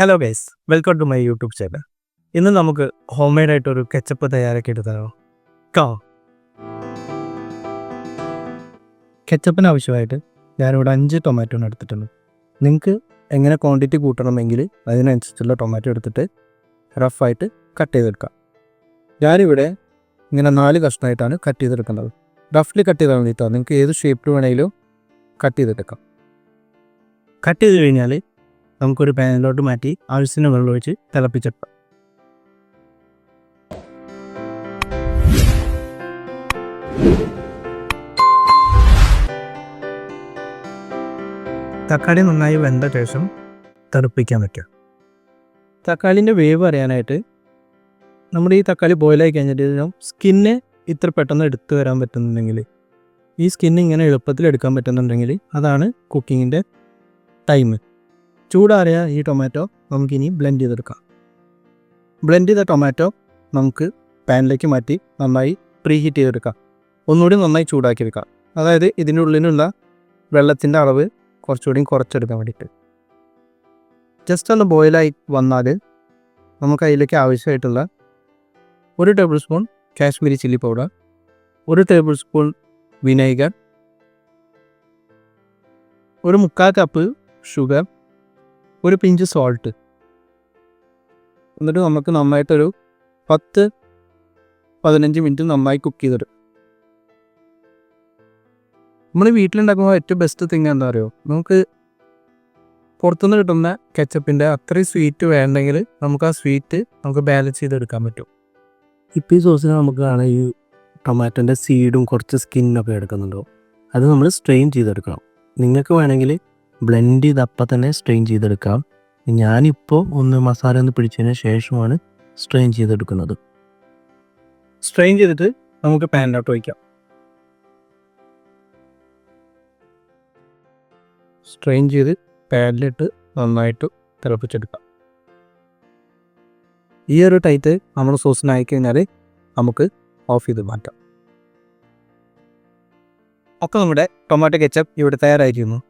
Hello guys, welcome to my YouTube channel. ഇന്ന് നമുക്ക് home made ആയിട്ടൊരു കെച്ചപ്പ് തയ്യാറാക്കി എടുത്താലോ? കെച്ചപ്പിന് ആവശ്യമായിട്ട് ഞാനിവിടെ 5 ടൊമാറ്റോണ് എടുത്തിട്ടുണ്ട്. നിങ്ങൾക്ക് എങ്ങനെ ക്വാണ്ടിറ്റി കൂട്ടണമെങ്കിൽ അതിനനുസരിച്ചുള്ള ടൊമാറ്റോ എടുത്തിട്ട് റഫായിട്ട് കട്ട് ചെയ്തെടുക്കാം. ഞാനിവിടെ ഇങ്ങനെ 4 കഷ്ണമായിട്ടാണ് കട്ട് ചെയ്തെടുക്കുന്നത്. റഫ്ലി കട്ട് ചെയ്താൽ വേണ്ടിയിട്ടോ, നിങ്ങൾക്ക് ഏത് ഷേപ്പിൽ വേണമെങ്കിലും കട്ട് ചെയ്തെടുക്കാം. കട്ട് ചെയ്ത് കഴിഞ്ഞാൽ നമുക്കൊരു പാനിലോട്ട് മാറ്റി ആവശ്യത്തിന് വെള്ളം ഒഴിച്ച് തിളപ്പിച്ചെടുക്കാം. തക്കാളി നന്നായി വെന്ത ശേഷം തിളപ്പിക്കാൻ വയ്ക്കുക. തക്കാളിൻ്റെ വേവ് അറിയാനായിട്ട് നമ്മുടെ ഈ തക്കാളി ബോയിലായി കഴിഞ്ഞിട്ട് സ്കിന്ന് ഇത്ര പെട്ടെന്ന് എടുത്തു വരാൻ പറ്റുന്നുണ്ടെങ്കിൽ, ഈ സ്കിന്ന് ഇങ്ങനെ എളുപ്പത്തിൽ എടുക്കാൻ പറ്റുന്നുണ്ടെങ്കിൽ അതാണ് കുക്കിങ്ങിൻ്റെ ടൈം. ചൂടാറിയ ഈ ടൊമാറ്റോ നമുക്കിനി ബ്ലെൻഡ് ചെയ്തെടുക്കാം. ബ്ലെൻഡ് ചെയ്ത ടൊമാറ്റോ നമുക്ക് പാനിലേക്ക് മാറ്റി നന്നായി പ്രീ ഹീറ്റ് ചെയ്തെടുക്കാം. ഒന്നുകൂടി നന്നായി ചൂടാക്കി എടുക്കാം. അതായത് ഇതിൻ്റെ ഉള്ളിലുള്ള വെള്ളത്തിൻ്റെ അളവ് കുറച്ചുകൂടി കുറച്ചെടുക്കാൻ വേണ്ടിയിട്ട്. ജസ്റ്റ് ഒന്ന് ബോയിലായി വന്നാൽ നമുക്ക് അതിലേക്ക് ആവശ്യമായിട്ടുള്ള 1 table spoon Kashmiri chilli powder, 1 table spoon vinegar, 1/4 cup sugar, 1 pinch salt, എന്നിട്ട് നമുക്ക് നന്നായിട്ടൊരു 10-15 മിനിറ്റ് നന്നായി കുക്ക് ചെയ്തെടുക്കും. നമ്മൾ വീട്ടിലുണ്ടാക്കുമ്പോൾ ഏറ്റവും ബെസ്റ്റ് തിങ് എന്താ പറയുക, നമുക്ക് പുറത്തുനിന്ന് കിട്ടുന്ന കെച്ചപ്പിൻ്റെ അത്രയും സ്വീറ്റ് വേണ്ടെങ്കിൽ നമുക്ക് ആ സ്വീറ്റ് നമുക്ക് ബാലൻസ് ചെയ്തെടുക്കാൻ പറ്റും. ഇപ്പോൾ ഈ സോസിന് നമുക്ക് കാണാം ഈ ടൊമാറ്റോൻ്റെ സീഡും കുറച്ച് സ്കിന്നൊക്കെ എടുക്കുന്നുണ്ടോ, അത് നമ്മൾ സ്ട്രെയിൻ ചെയ്തെടുക്കണം. നിങ്ങൾക്ക് വേണമെങ്കിൽ ബ്ലെൻഡ് ചെയ്ത് അപ്പം തന്നെ സ്ട്രെയിൻ ചെയ്തെടുക്കാം. ഞാനിപ്പോൾ മസാല ഒന്ന് പിടിച്ചതിന് ശേഷമാണ് സ്ട്രെയിൻ ചെയ്തെടുക്കുന്നത്. സ്ട്രെയിൻ ചെയ്തിട്ട് നമുക്ക് പാനിലോട്ട് ഒഴിക്കാം. സ്ട്രെയിൻ ചെയ്ത് പാനിലിട്ട് നന്നായിട്ട് തിളപ്പിച്ചെടുക്കാം. ഈ ഒരു ടൈറ്റ് നമ്മൾ സോസിനായി കഴിഞ്ഞാൽ നമുക്ക് ഓഫ് ചെയ്ത് മാറ്റാം. ഒക്കെ നമ്മുടെ ടൊമാറ്റോ കെച്ചപ്പ് ഇവിടെ തയ്യാറായിരിക്കുന്നു.